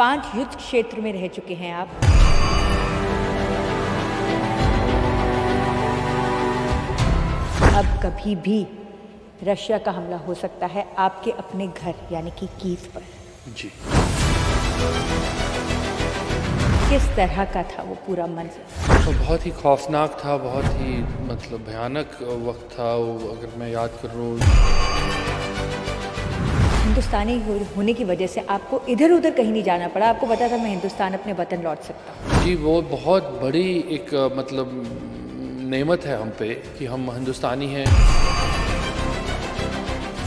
5 युद्ध क्षेत्र में रह चुके हैं आप। अब कभी भी रशिया का हमला हो सकता है आपके अपने घर यानी कि कीव पर। जी। किस तरह का था वो पूरा मंजर? तो बहुत ही खौफनाक था, बहुत ही भयानक वक्त था वो, अगर मैं याद करूँ। हिंदुस्तानी होने की वजह से आपको इधर उधर कहीं नहीं जाना पड़ा, आपको पता था मैं हिंदुस्तान अपने वतन लौट सकता हूँ। जी, वो बहुत बड़ी एक नेमत है हम पे कि हम हिंदुस्तानी हैं।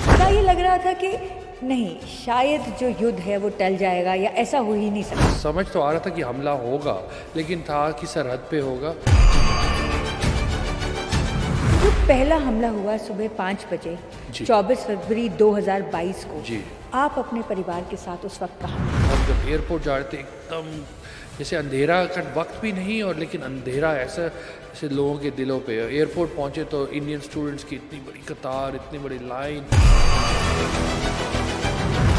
क्या ये लग रहा था कि नहीं, शायद जो युद्ध है वो टल जाएगा या ऐसा हो ही नहीं सकता? समझ तो आ रहा था कि हमला होगा, लेकिन था कि सरहद पे होगा। जो पहला हमला हुआ सुबह 5 बजे 24 फरवरी 2022 को, जी। आप अपने परिवार के साथ उस वक्त कहाँ थे? हम जब एयरपोर्ट जा रहे थे, एकदम जैसे अंधेरा का वक्त भी नहीं, और लेकिन अंधेरा ऐसा जैसे लोगों के दिलों पे। एयरपोर्ट पहुंचे तो इंडियन स्टूडेंट्स की इतनी बड़ी कतार, इतनी बड़ी लाइन।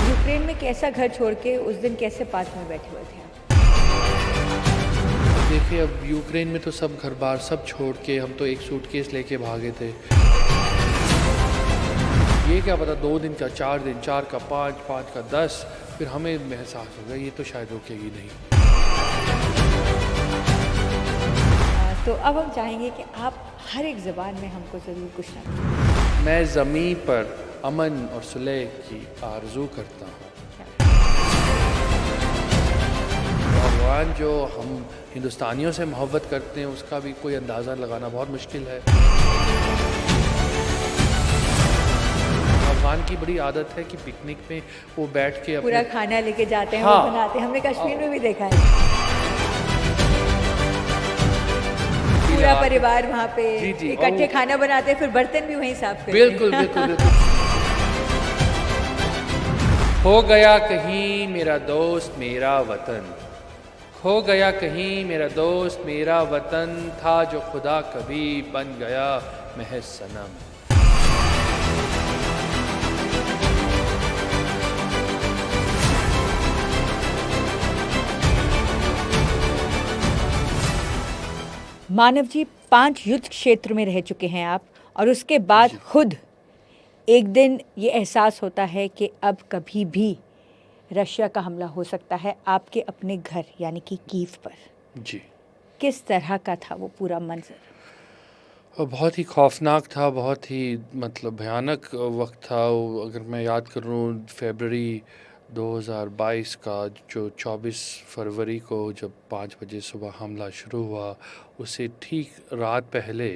यूक्रेन में कैसा घर छोड़ के उस दिन कैसे पार्क में बैठे हुए थे आप? देखिए, अब यूक्रेन में तो सब घर बार सब छोड़ के हम तो एक सूटकेस लेके भागे थे। ये क्या पता 2 दिन का, 4 दिन, 4 का 5, 5 का 10, फिर हमें एहसास हो गया ये तो शायद रुकेगी नहीं। तो अब हम चाहेंगे कि आप हर एक ज़बान में हमको ज़रूर कुछ ना कुछ। मैं ज़मीं पर अमन और सुलह की आरज़ू करता हूँ। भगवान जो हम हिंदुस्तानियों से मोहब्बत करते हैं उसका भी कोई अंदाज़ा लगाना बहुत मुश्किल है। अफगान की बड़ी आदत है कि पिकनिक में वो बैठ के पूरा खाना लेके जाते हैं, हाँ। वो बनाते हैं। हमने कश्मीर में भी देखा है, पूरा परिवार वहाँ पे जी, इकट्ठे खाना बनाते हैं, फिर बर्तन भी वहीं साफ करते हैं। बिल्कुल बिल्कुल बिल्कुल। हो गया कहीं मेरा दोस्त मेरा वतन, खो गया कहीं मेरा दोस्त मेरा वतन, था जो खुदा कभी बन गया महज सनम। मानव जी, 5 युद्ध क्षेत्र में रह चुके हैं आप, और उसके बाद खुद एक दिन ये एहसास होता है कि अब कभी भी रशिया का हमला हो सकता है आपके अपने घर यानी कि कीव पर। जी। किस तरह का था वो पूरा मंजर? और बहुत ही खौफनाक था, बहुत ही भयानक वक्त था वो, अगर मैं याद करूँ। फरवरी 2022 का जो 24 फरवरी को जब 5 बजे सुबह हमला शुरू हुआ, उससे ठीक रात पहले,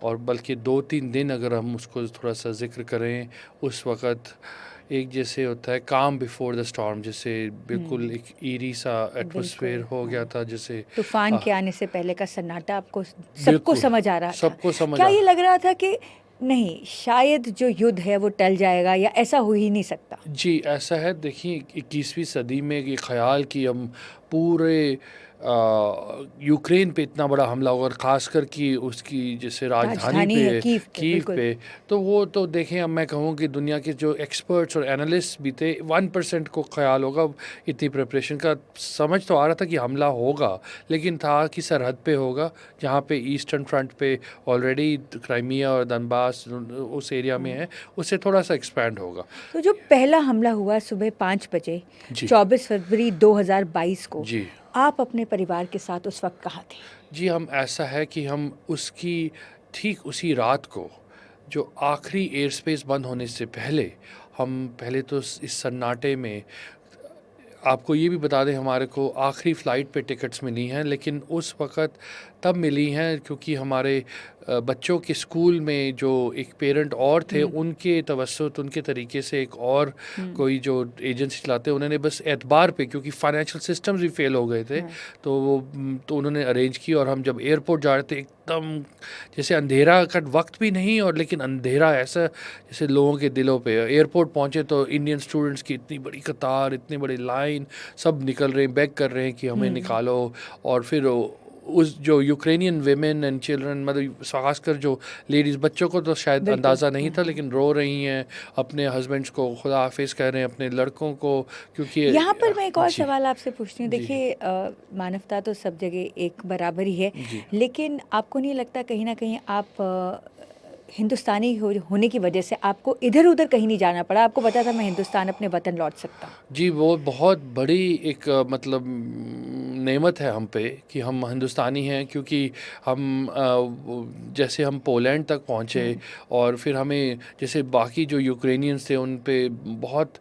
और बल्कि 2-3 दिन अगर हम उसको थोड़ा सा ज़िक्र करें, उस वक़्त एक जैसे होता है काम बिफोर द स्टॉर्म, जैसे बिल्कुल एक ईरी सा एटमॉस्फेयर हो गया था, जैसे तूफान के आने से पहले का सन्नाटा आपको सबको बिल्कुल समझ आ रहा था। सबको समझ क्या आ ये लग रहा था कि नहीं, शायद जो युद्ध है वो टल जाएगा या ऐसा हो ही नहीं सकता? जी, ऐसा है। देखिए, 21वीं सदी में ये ख़्याल कि हम पूरे यूक्रेन पे इतना बड़ा हमला होगा, और ख़ासकर कि उसकी जैसे राजधानी राजधानी पे, है कीव पे, कीव बिल्कुल। पे, तो वो तो देखें, अब मैं कहूँ कि दुनिया के जो एक्सपर्ट्स और एनालिस्ट भी थे, 1% को ख़्याल होगा इतनी प्रिपरेशन का। समझ तो आ रहा था कि हमला होगा, लेकिन था कि सरहद पे होगा, जहाँ पे ईस्टर्न फ्रंट पे ऑलरेडी क्राइमिया और दनबास उस एरिया में है, उससे थोड़ा सा एक्सपैंड होगा। तो जो पहला हमला हुआ सुबह 5 बजे जी। 24 फरवरी 2022 को, जी। आप अपने परिवार के साथ उस वक्त कहाँ थे? जी, हम ऐसा है कि हम उसकी ठीक उसी रात को, जो आखिरी एयर स्पेस बंद होने से पहले, हम पहले तो इस सन्नाटे में, आपको ये भी बता दें, हमारे को आखिरी फ़्लाइट पे टिकट्स मिली हैं, लेकिन उस वक़्त तब मिली हैं क्योंकि हमारे बच्चों के स्कूल में जो एक पेरेंट और थे, उनके तवज्जुह, उनके तरीके से एक और कोई जो एजेंसी चलाते हैं, उन्होंने बस एतबार पे, क्योंकि फाइनेंशियल सिस्टम्स भी फेल हो गए थे, तो वो तो उन्होंने अरेंज की। और हम जब एयरपोर्ट जा रहे थे, एकदम जैसे अंधेरा का वक्त भी नहीं, और लेकिन अंधेरा ऐसा जैसे लोगों के दिलों पे। एयरपोर्ट पहुंचे तो इंडियन स्टूडेंट्स की इतनी बड़ी कतार, इतनी बड़ी लाइन, सब निकल रहे हैं, बेग कर रहे हैं कि हमें निकालो। और फिर उस जो यूक्रेनियन विमेन एंड चिल्ड्रन, मतलब खासकर जो लेडीज़, बच्चों को तो शायद बिल्कुल। अंदाज़ा नहीं था, लेकिन रो रही हैं, अपने हस्बैंड्स को खुदा हाफिज़ कह रहे हैं, अपने लड़कों को, क्योंकि यहाँ पर मैं एक और जी, सवाल आपसे पूछती हूँ। जी, देखिए मानवता तो सब जगह एक बराबर ही है, जी। लेकिन आपको नहीं लगता कहीं न कहीं आप हिंदुस्तानी होने की वजह से आपको इधर-उधर कहीं नहीं जाना पड़ा? आपको पता था मैं हिंदुस्तान अपने वतन लौट सकता हूँ। जी, वो बहुत बड़ी एक मतलब नेमत है हम पे कि हम हिंदुस्तानी हैं, क्योंकि हम जैसे हम पोलैंड तक पहुँचे, हुँ। और फिर हमें जैसे बाकी जो यूक्रेनियंस थे उन पे बहुत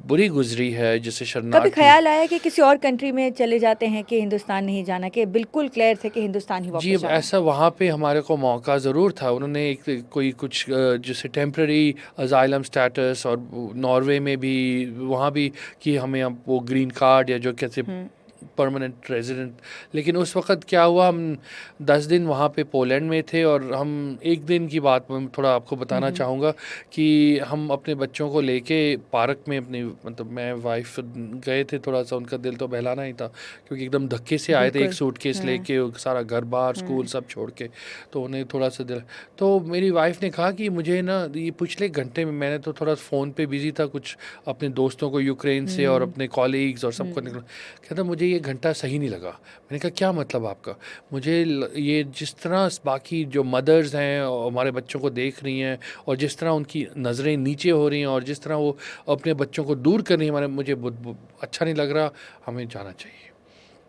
बुरी गुज़री है, जैसे कभी शरणार्थी। ख़्याल आया कि किसी और कंट्री में चले जाते हैं कि हिंदुस्तान नहीं जाना, कि बिल्कुल क्लियर थे कि हिंदुस्तान ही जी, वापस अब जाना है? ऐसा वहाँ पे हमारे को मौका ज़रूर था। उन्होंने एक कोई कुछ जैसे टेम्परेरी असाइलम स्टेटस, और नॉर्वे में भी, वहाँ भी, कि हमें अब वो ग्रीन कार्ड या जो कहते हैं हुँ। Permanent resident. लेकिन उस वक़्त क्या हुआ, हम 10 दिन वहाँ पे पोलैंड में थे, और हम एक दिन की बात मैं थोड़ा आपको हुँ, बताना हुँ। चाहूँगा कि हम अपने बच्चों को लेके पार्क में, अपनी मतलब मैं वाइफ गए थे, थोड़ा-सा उनका दिल तो बहलाना ही था, क्योंकि एकदम धक्के से आए थे, एक बिल्कुल। सूटकेस हुँ, लेके, सारा घर-बार, स्कूल हुँ। सब छोड़ के, तो उन्हें थोड़ा-सा दिल। तो मेरी वाइफ ने कहा कि मुझे ना ये पिछले घंटे में, मैंने तो थोड़ा फ़ोन पे बिज़ी था, कुछ अपने दोस्तों को यूक्रेन से और हुँ, अपने कॉलीग्स और सबको हुँ। निकला। कहता मुझे ये घंटा सही नहीं लगा। मैंने कहा क्या मतलब आपका? मुझे ये जिस तरह बाकी जो मदर्स हैं और हमारे बच्चों को देख रही हैं, और जिस तरह उनकी नज़रें नीचे हो रही हैं, और जिस तरह वो अपने बच्चों को दूर कर रही हैं, हमारे मुझे अच्छा नहीं लग रहा, हमें जाना चाहिए।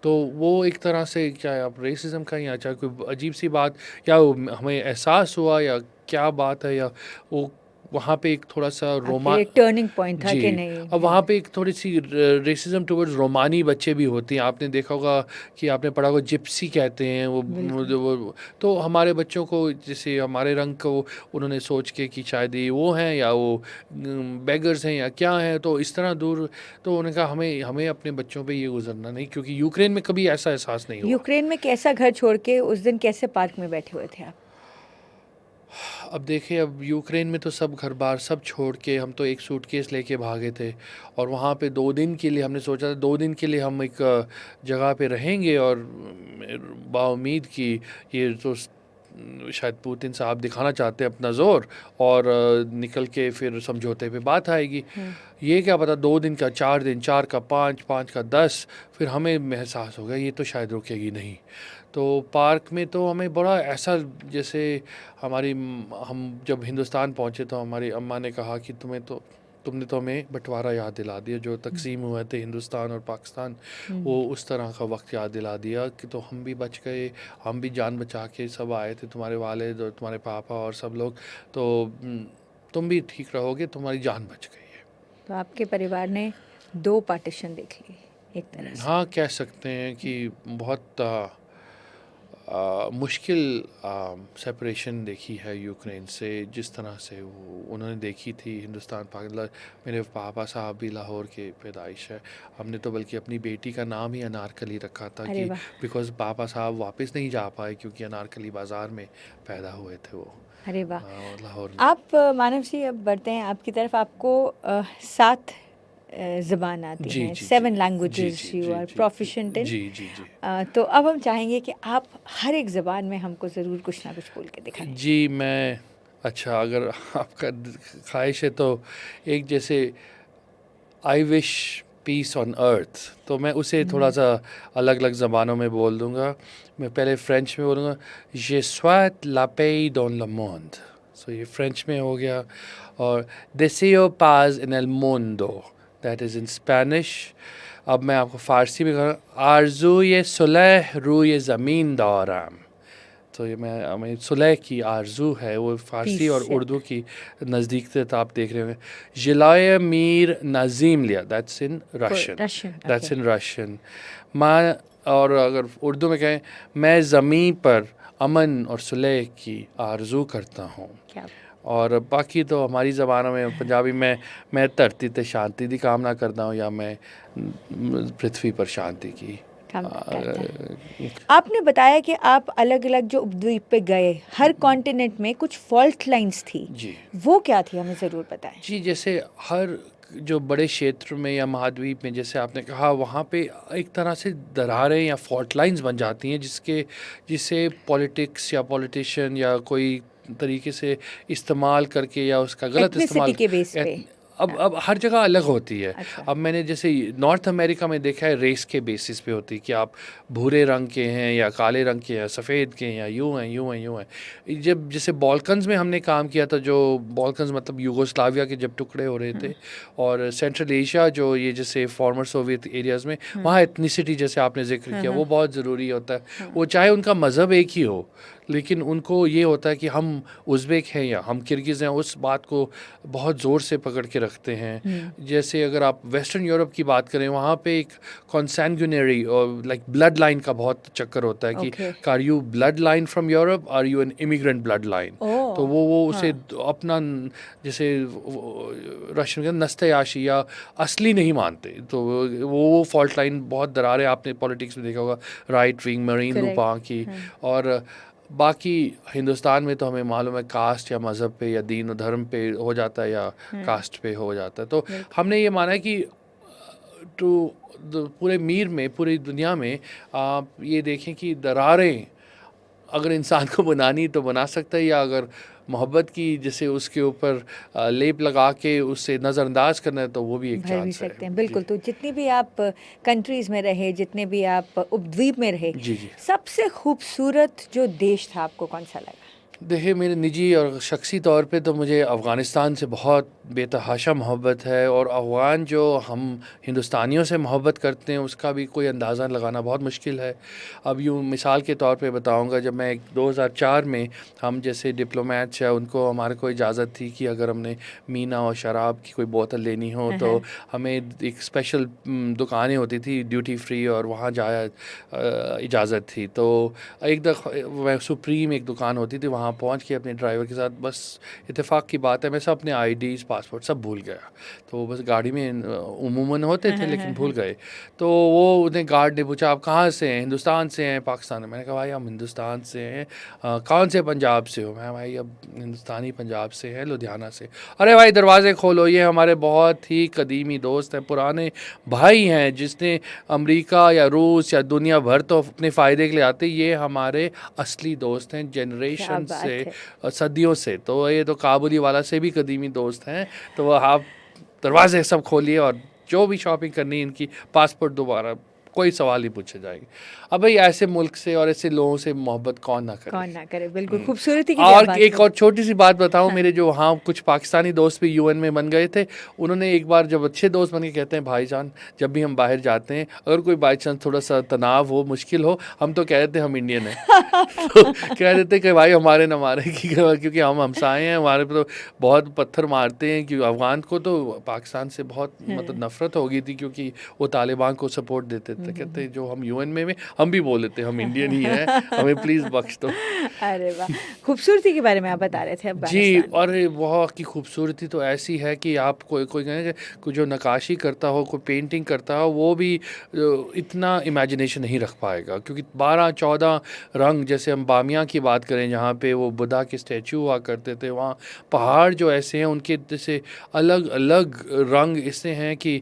तो वो एक तरह से, चाहे आप रेसिज्म का, या चाहे कोई अजीब सी बात, या वो हमें एहसास हुआ, या क्या बात है, या वो वहाँ पे एक थोड़ा-सा आपके रोमा लिए टर्निंग पॉइंट था कि जी, नहीं अब वहाँ हिंद पे एक थोड़ी-सी रेसिज़्म टुवर्ड्स रोमानी बच्चे भी होते हैं। आपने देखा होगा कि आपने पढ़ा होगा, जिप्सी कहते हैं वो बिल्कुल। जो वो, तो हमारे बच्चों को, जैसे हमारे रंग को उन्होंने सोच के कि शायद ये वो हैं, या वो बेगर्स हैं, या क्या हैं, तो इस तरह दूर। तो उन्होंने कहा हमें हमें अपने बच्चों पे ये गुज़रना नहीं, क्योंकि यूक्रेन में कभी ऐसा एहसास नहीं हुआ। यूक्रेन में कैसा घर छोड़ के उस दिन कैसे पार्क में बैठे हुए थे आप? अब देखिए, अब यूक्रेन में तो सब घर-बार सब छोड़ के, हम तो एक सूटकेस लेके भागे थे, और वहाँ पे 2 दिन के लिए हमने सोचा था, 2 दिन के लिए हम एक जगह पे रहेंगे, और बाउम्मीद कि ये तो शायद पुतिन साहब दिखाना चाहते हैं अपना ज़ोर, और निकल के फिर समझौते पे बात आएगी। हुँ। ये क्या पता, 2 दिन का 4 दिन, 4 का 5, 5 का 10, फिर हमें एहसास हो गया ये तो शायद रुकेगी नहीं। तो पार्क में तो हमें बड़ा ऐसा, जैसे हम जब हिंदुस्तान पहुँचे, तो हमारी अम्मा ने कहा कि तुमने तो हमें बँटवारा याद दिला दिया, जो हुँ, तक़सीम हुए थे हिंदुस्तान और पाकिस्तान, हुँ। वो उस तरह का वक़्त याद दिला दिया कि तो हम भी बच गए, हम भी जान बचा के सब आए थे, तुम्हारे वालिद और तुम्हारे पापा और सब लोग, तो तुम भी ठीक रहोगे, तुम्हारी जान बच गई है। तो आपके परिवार ने 2 पार्टीशन देख लिए एक तरह से। हाँ, कह सकते हैं कि बहुत मुश्किल सेपरेशन देखी है यूक्रेन से, जिस तरह से वो उन्होंने देखी थी हिंदुस्तान पाकिस्तान। मेरे पापा साहब भी लाहौर के पैदाइश है। हमने तो बल्कि अपनी बेटी का नाम ही अनारकली रखा था, अरे कि वाह! बिकॉज़ पापा साहब वापस नहीं जा पाए, क्योंकि अनारकली बाज़ार में पैदा हुए थे वो, अरे वाह! लाहौर में। आप मानव जी अब बढ़ते हैं आपकी तरफ। आपको 7 ज़ुबान आती जी, हैं, जी, जी। 7 जी, लैंग्वेजेज़ जी, यू जी, आर जी। Proficient in. जी, जी, जी। तो अब हम चाहेंगे कि आप हर एक ज़बान में हमको ज़रूर कुछ ना कुछ बोल के दिखाएँ। जी, मैं अच्छा, अगर आपका ख़्वाहिश है तो एक जैसे I wish peace on earth, तो मैं उसे हुँ। थोड़ा-सा अलग-अलग ज़बानों में बोल दूँगा। मैं पहले फ्रेंच में बोलूँगा, Je souhaite la paix dans le monde। सो ये फ्रेंच में हो गया, और Deseo paz en el mundo, that is in Spanish. अब मैं आपको फ़ारसी में कहूँगा, आरज़ूए सुलह रूए ज़मीन दारम। तो ये मैं सुलह की आरज़ू है, वो फ़ारसी पीस और से उर्दू की नज़दीक से तो आप देख रहे होंगे। जिलाय मीर नाज़िम लिया, दैट्स इन कोई Russian, Russian that's okay. In Russian. मैं, और अगर उर्दू में कहें, मैं ज़मीं पर अमन और सुलह की आरज़ू करता हूँ। क्या और बाकी तो हमारी ज़बानों में, पंजाबी में, मैं धरती ते शांति की कामना करता हूँ, या मैं पृथ्वी पर शांति की। कामना करता है। अ, आपने बताया कि आप अलग-अलग जो उपद्वीप पे गए, हर कॉन्टिनेंट में कुछ फ़ॉल्ट लाइन्स थी। जी। वो क्या थी हमें ज़रूर बताएँ? जी, जैसे हर जो बड़े क्षेत्र में या महाद्वीप में जैसे आपने कहा वहाँ पे एक तरह से दरारें या फॉल्ट लाइंस बन जाती हैं जिसे पॉलिटिक्स या पॉलिटिशियन या कोई तरीके से इस्तेमाल करके या उसका गलत एथनिसिटी इस्तेमाल के बेस पे। अब हर जगह अलग होती है। अच्छा। अब मैंने जैसे नॉर्थ अमेरिका में देखा है रेस के बेसिस पे होती है कि आप भूरे रंग के हैं या काले रंग के हैं, सफ़ेद के हैं या यूं हैं। जब जैसे बॉल्कन्स में हमने काम किया था, जो बॉल्कन्स मतलब यूगोस्लाविया के जब टुकड़े हो रहे थे और सेंट्रल एशिया जो ये जैसे फॉर्मर सोवियत एरियाज़ में, वहाँ एथनिसिटी जैसे आपने जिक्र किया वो बहुत ज़रूरी होता है। वो चाहे उनका मज़हब एक ही हो, लेकिन उनको ये होता है कि हम उज़्बेक हैं या हम किर्गिज़ हैं, उस बात को बहुत ज़ोर से पकड़ के रखते हैं। जैसे अगर आप वेस्टर्न यूरोप की बात करें, वहाँ पे एक कॉन्सैंग्युइनरी और लाइक ब्लड लाइन का बहुत चक्कर होता है कि Okay. Are you bloodline from Europe, are you an immigrant bloodline. Oh, तो वो उसे अपना जैसे रशियन के नस्तयाशी या असली नहीं मानते, तो वो फॉल्ट लाइन बहुत दरारें आपने पॉलिटिक्स में देखा होगा, राइट विंग मरीन Correct. लुपा की। और बाकी हिंदुस्तान में तो हमें मालूम है कास्ट या मज़हब पे या दीन और धर्म पे हो जाता है या कास्ट पे हो जाता है। तो हमने ये माना है कि टू पूरे मीर में, पूरी दुनिया में आप ये देखें कि दरारें अगर इंसान को बनानी तो बना सकता है, या अगर मोहब्बत की जैसे उसके ऊपर लेप लगा के उससे नज़रअंदाज करना है तो वो भी एक भर भी चांस है। सकते हैं, बिल्कुल। तो जितनी भी आप कंट्रीज़ में रहे, जितने भी आप उपद्वीप में रहे, जी जी। सबसे खूबसूरत जो देश था आपको कौन सा लगा? देखिए, मेरे निजी और शख्सी तौर पे तो मुझे अफ़गानिस्तान से बहुत बेतहाशा मोहब्बत है, और अफ़गान जो हम हिंदुस्तानियों से मोहब्बत करते हैं उसका भी कोई अंदाज़ा लगाना बहुत मुश्किल है। अब यूँ मिसाल के तौर पे बताऊंगा, जब मैं 2004 में हम जैसे डिप्लोमेट्स या उनको हमारे को इजाज़त थी कि अगर हमने मीना और शराब की कोई बोतल लेनी हो तो हमें एक स्पेशल दुकानें होती थी ड्यूटी फ्री, और वहाँ जाया इजाज़त थी। तो एक दफ़ा सुप्रीम एक दुकान होती थी, वहाँ पहुंच के अपने ड्राइवर के साथ, बस इत्तेफाक की बात है मैं सब अपने आईडीज़ पासपोर्ट सब भूल गया। तो बस गाड़ी में उमूमन होते थे लेकिन भूल गए। तो वो उन्हें गार्ड ने पूछा आप कहाँ से हैं, हिंदुस्तान से हैं पाकिस्तान से? मैंने कहा भाई हम हिंदुस्तान से हैं। कौन से पंजाब से हो? मैं भाई अब हिंदुस्तानी पंजाब से हैं, लुधियाना से। अरे भाई दरवाज़े खोलो, ये हमारे बहुत ही कदीमी दोस्त हैं, पुराने भाई हैं, जिसने अमेरिका या रूस या दुनिया भर तो अपने फ़ायदे के लिए आते, ये हमारे असली दोस्त हैं जनरेशन बात से, है। सदियों से। तो ये तो काबुली वाला से भी कदीमी दोस्त हैं। तो आप दरवाजे सब खोलिए और जो भी शॉपिंग करनी है इनकी पासपोर्ट दोबारा, कोई सवाल ही पूछे जाएंगे। अब भाई ऐसे मुल्क से और ऐसे लोगों से मोहब्बत कौन ना करे। कौन ना करे, बिल्कुल। खूबसूरती की जब और बात एक हो। और छोटी सी बात बताऊं, मेरे जो वहाँ कुछ पाकिस्तानी दोस्त भी यूएन में बन गए थे, उन्होंने एक बार जब अच्छे दोस्त बन के कहते हैं भाईजान जब भी हम बाहर जाते हैं अगर कोई बाई चांस थोड़ा सा तनाव हो, मुश्किल हो, हम तो कह देते हैं हम इंडियन हैं। तो कह देते कि भाई हमारे न मारे क्योंकि हम हमसाए हैं, हमारे पे तो बहुत पत्थर मारते हैं। क्योंकि अफगान को तो पाकिस्तान से बहुत मतलब नफरत हो गई थी क्योंकि वो तालिबान को सपोर्ट देते थे। कहते जो हम यूएन में हम भी बोल देते हम इंडियन ही हैं, हमें प्लीज़ बख्श दो। अरे वाह, खूबसूरती के बारे में आप बता रहे थे जी, अफगानिस्तान और वहाँ की खूबसूरती तो ऐसी है कि आप कोई कहें कि जो नक्काशी करता हो, कोई पेंटिंग करता हो, वो भी इतना इमेजिनेशन नहीं रख पाएगा। क्योंकि 12-14 रंग, जैसे हम बामियाँ की बात करें जहाँ पे वो बुद्धा के स्टैचू हुआ करते थे, वहाँ पहाड़ जो ऐसे हैं उनके जैसे अलग अलग रंग ऐसे हैं कि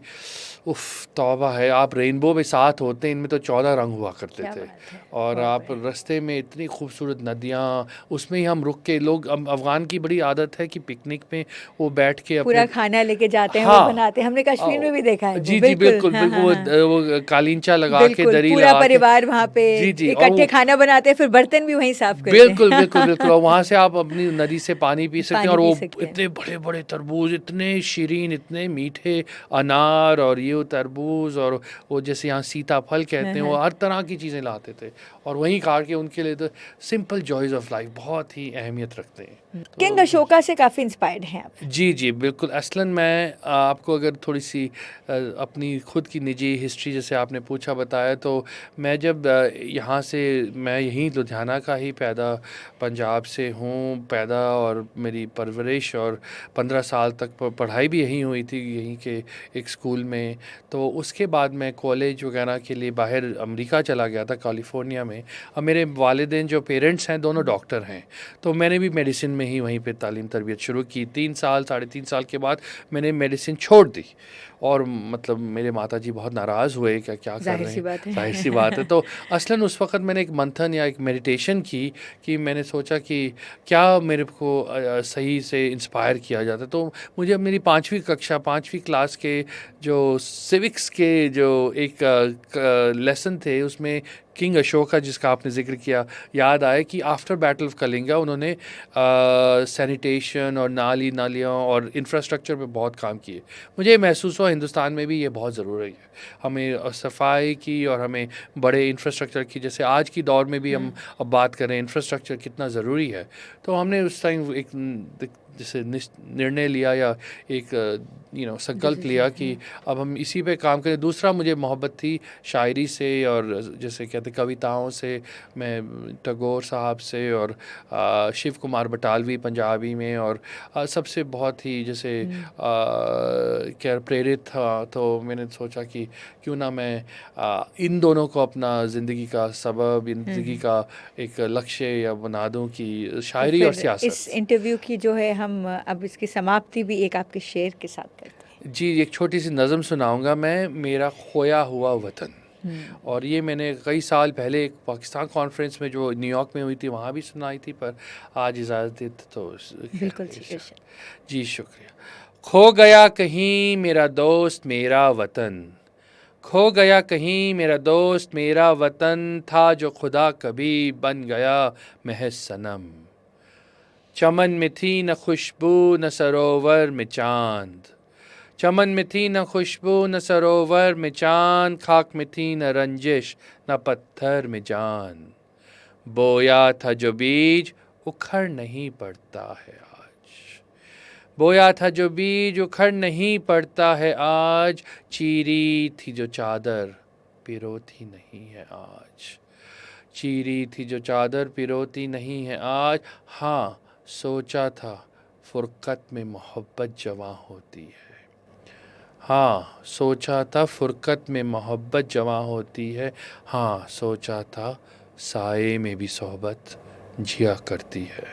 उफ़ तौबा है। आप रेनबो में 7 होते हैं, इनमें तो 14 रंग हुआ करते क्या थे। बात है, और बहुत आप बढ़िया। रास्ते में इतनी खूबसूरत नदियाँ, उसमें ही हम रुक के, लोग अफ़गान की बड़ी आदत है कि पिकनिक में वो बैठ के अपने, पूरा खाना लेके जाते हैं, वो हाँ, बनाते हैं, हमने कश्मीर में भी देखा है वो, जी, जी, बिल्कुल। बिल्कुल, हाँ, बिल्कुल, हाँ, हाँ। वो कालींचा लगा के, बिल्कुल, दरी पूरा लगा के, परिवार वहाँ पे जी, जी, और इकट्ठे वो खाना बनाते हैं, फिर बर्तन भी वहीं साफ करते बिल्कुल, हैं। बिल्कुल, बिल्कुल, और वहाँ से आप अपनी नदी से पानी पी सकते हैं। पानी और पी वो सकते हैं। इतने बड़े-बड़े तरबूज, इतने शीरीन, इतने मीठे अनार, और ये तरबूज, और वो जैसे यहाँ सीताफल कहते हैं, वो हर तरह की चीज़ें लाते थे और वहीं खा के उनके लिए तो सिंपल जॉयज़ ऑफ लाइफ बहुत ही अहमियत रखते हैं। किंग अशोका से काफ़ी इंस्पायर्ड हैं आप। जी, जी, बिल्कुल। असलन मैं आपको अगर थोड़ी-सी अपनी खुद की निजी हिस्ट्री जैसे आपने पूछा बताया, तो मैं जब यहाँ से, मैं यहीं लुधियाना का ही पैदा, पंजाब से हूँ पैदा, और मेरी परवरिश और 15 साल तक पढ़ाई भी यहीं हुई थी, यहीं के एक स्कूल में। तो उसके बाद मैं कॉलेज वगैरह वगैरह के लिए बाहर अमेरिका चला गया था, कैलिफोर्निया में। अब मेरे वालिदैन जो पेरेंट्स हैं दोनों डॉक्टर हैं, तो मैंने भी मेडिसिन में ही वहीं पे तालीम तरबियत शुरू की। 3 साल 3.5 साल के बाद मैंने मेडिसिन छोड़ दी, और मतलब मेरे माताजी बहुत नाराज़ हुए, क्या क्या कर रहे ज़ाहिर-सी हैं, बात है। ज़ाहिर-सी बात है। तो असलन उस वक़्त मैंने एक मंथन या एक मेडिटेशन की कि मैंने सोचा कि क्या मेरे को सही से इंस्पायर किया जाता। तो मुझे मेरी 5वीं कक्षा 5वीं क्लास के जो सिविक्स के जो एक लेसन थे, उसमें किंग अशोका, जिसका आपने ज़िक्र किया, याद आया कि आफ्टर बैटल ऑफ कलिंगा उन्होंने सैनिटेशन और नालियाँ और इंफ्रास्ट्रक्चर पे बहुत काम किए। मुझे महसूस हुआ हिंदुस्तान में भी ये बहुत ज़रूरी है, हमें सफाई की और हमें बड़े इंफ्रास्ट्रक्चर की। जैसे आज की दौर में भी हम अब बात करें इंफ्रास्ट्रक्चर कितना ज़रूरी है, तो हमने उस टाइम एक जैसे निर्णय लिया या एक संकल्प लिया कि अब हम इसी पे काम करें। दूसरा, मुझे मोहब्बत थी शायरी से, और जैसे कहते कविताओं से। मैं टैगोर साहब से और शिव कुमार बटालवी पंजाबी में, और सबसे बहुत ही जैसे क्या प्रेरित था। तो मैंने सोचा कि क्यों ना मैं इन दोनों को अपना ज़िंदगी का सबब, ज़िंदगी का एक लक्ष्य या बना दूं कि शायरी और फिर सियासत। इस इंटरव्यू की जो है हम अब इसकी समाप्ति भी एक आपके शेर के साथ करते हैं। जी, एक छोटी सी नज़म सुनाऊंगा मैं, मेरा खोया हुआ वतन। और ये मैंने कई साल पहले एक पाकिस्तान कॉन्फ्रेंस में जो न्यूयॉर्क में हुई थी वहाँ भी सुनाई थी, पर आज इजाज़त दी तो बिल्कुल जी, इरशाद। जी शुक्रिया। खो गया कहीं मेरा दोस्त मेरा वतन, खो गया कहीं मेरा दोस्त मेरा वतन, था जो खुदा कभी बन गया महज सनम। चमन में थी न खुशबू न सरोवर में चांद, चमन में थी न खुशबू न सरोवर में चांद, खाक में थी न रंजिश न पत्थर में जान। बोया था जो बीज उखड़ नहीं पड़ता है आज, बोया था जो बीज उखड़ नहीं पड़ता है आज। चीरी थी जो चादर पिरोती नहीं है आज, चीरी थी जो चादर पिरोती नहीं है आज। हाँ सोचा था फुरकत में मोहब्बत जवां होती है, हाँ सोचा था फुरकत में मोहब्बत जवां होती है। हाँ सोचा था साए में भी सोहबत जिया करती है।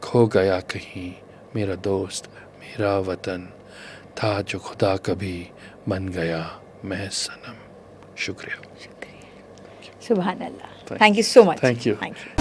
खो गया कहीं मेरा दोस्त मेरा वतन, था जो खुदा कभी बन गया महज सनम। शुक्रिया। सुभान अल्लाह। Thank you so much. Thank you. Thank you.